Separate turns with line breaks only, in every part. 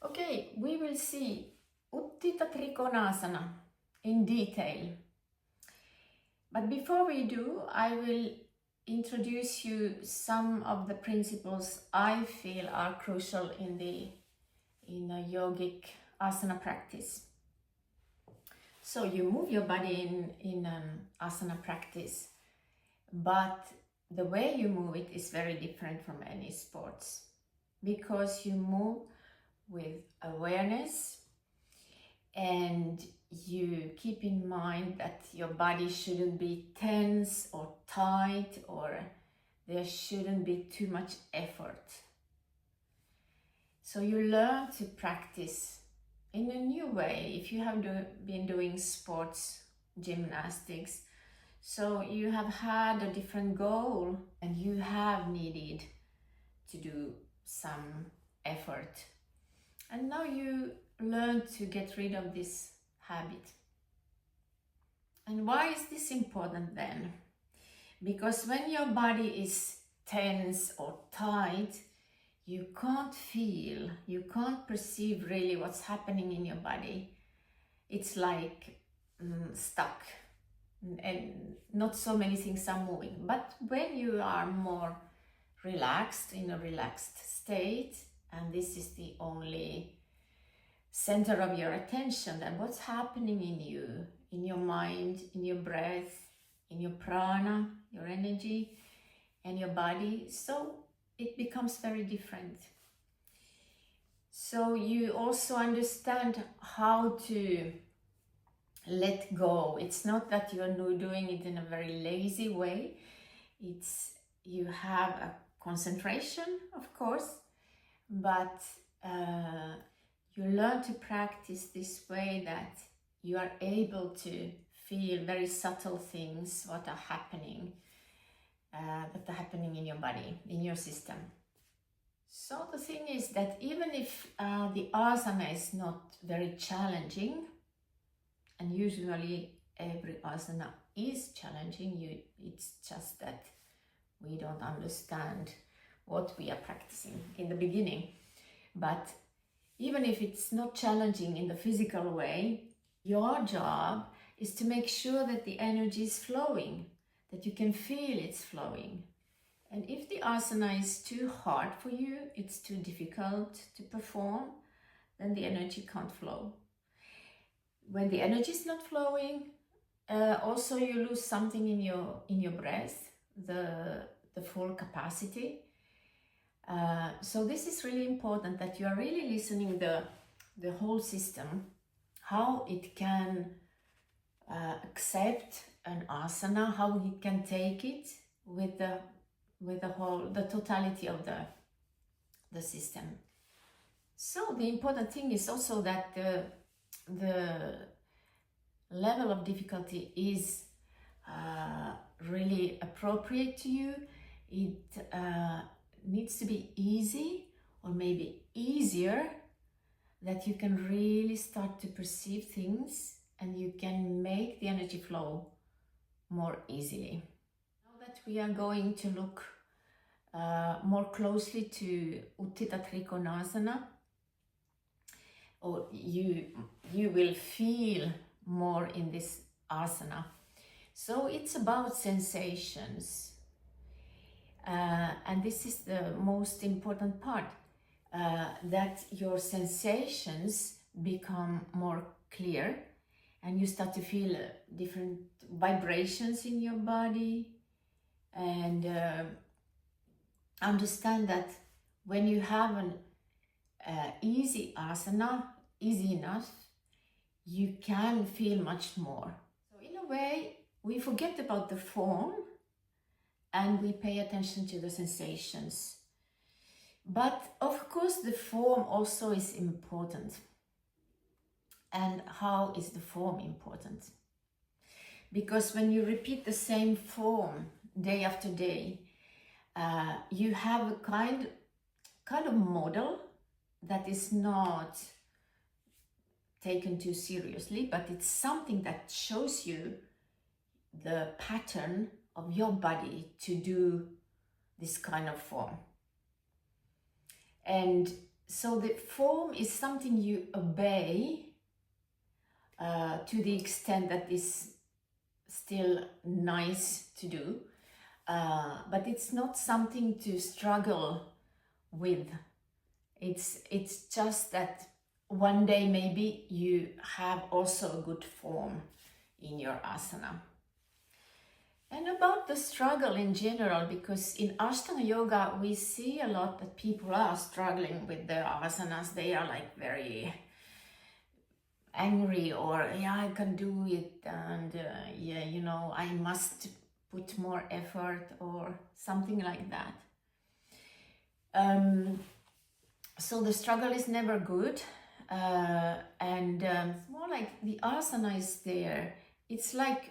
Okay, we will see Utthita Trikonasana in detail. But before we do, I will introduce you some of the principles I feel are crucial in a yogic asana practice. So you move your body in an asana practice, but the way you move it is very different from any sports, because you move with awareness and you keep in mind that your body shouldn't be tense or tight, or there shouldn't be too much effort. So you learn to practice in a new way if you have been doing sports, gymnastics. So you have had a different goal and you have needed to do some effort. And now you learn to get rid of this habit. And why is this important then? Because when your body is tense or tight, you can't feel, you can't perceive really what's happening in your body. It's like stuck and not so many things are moving. But when you are more relaxed, in a relaxed state, and this is the only center of your attention, then what's happening in you, in your mind, in your breath, in your prana, your energy, and your body, so it becomes very different. So you also understand how to let go. It's not that you're doing it in a very lazy way. It's you have a concentration, of course, but you learn to practice this way that you are able to feel very subtle things that are happening in your body, in your system. So the thing is that even if the asana is not very challenging, and usually every asana is challenging, it's just that we don't understand what we are practicing in the beginning. But even if it's not challenging in the physical way, your job is to make sure that the energy is flowing, that you can feel it's flowing. And if the asana is too hard for you, it's too difficult to perform, then the energy can't flow. When the energy is not flowing, also you lose something in your breath, the full capacity. So this is really important, that you are really listening the whole system, how it can accept an asana, how it can take it with the totality of the system. So the important thing is also that the level of difficulty is really appropriate to you. It needs to be easy, or maybe easier, that you can really start to perceive things and you can make the energy flow more easily. Now that we are going to look more closely to Utthita Trikonasana, or you will feel more in this asana. So it's about sensations. And this is the most important part, that your sensations become more clear and you start to feel different vibrations in your body, and understand that when you have an easy asana, easy enough, you can feel much more. So in a way, we forget about the form and we pay attention to the sensations. But of course, the form also is important. And how is the form important? Because when you repeat the same form day after day, you have a kind of model that is not taken too seriously, but it's something that shows you the pattern of your body to do this kind of form. And So the form is something you obey to the extent that is still nice to do, but it's not something to struggle with. It's just that one day maybe you have also a good form in your asana. And about the struggle in general, because in Ashtanga Yoga we see a lot that people are struggling with their asanas. They are like very angry, or yeah, I can do it, and yeah, you know, I must put more effort or something like that. So the struggle is never good, and it's more like the asana is there. It's like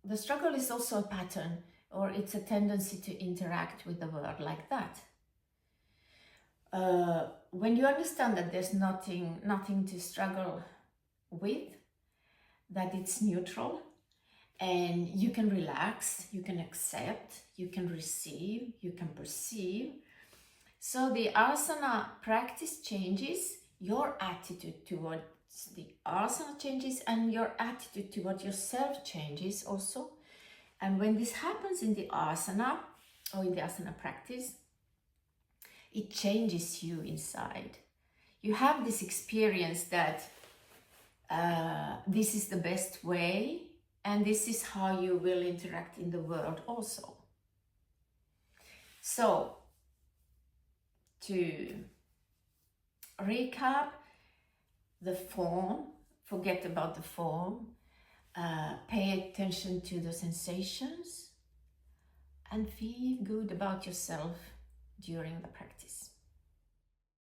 the struggle is also a pattern, or it's a tendency to interact with the world like that. When you understand that there's nothing to struggle with, that it's neutral, and you can relax, you can accept, you can receive, you can perceive. So the asana practice changes, your attitude towards the asana changes, and your attitude toward yourself changes also. And when this happens in the asana, or in the asana practice, it changes you inside. You have this experience that this is the best way, and this is how you will interact in the world also. So, to recap, the form, forget about the form, pay attention to the sensations, and feel good about yourself during the practice.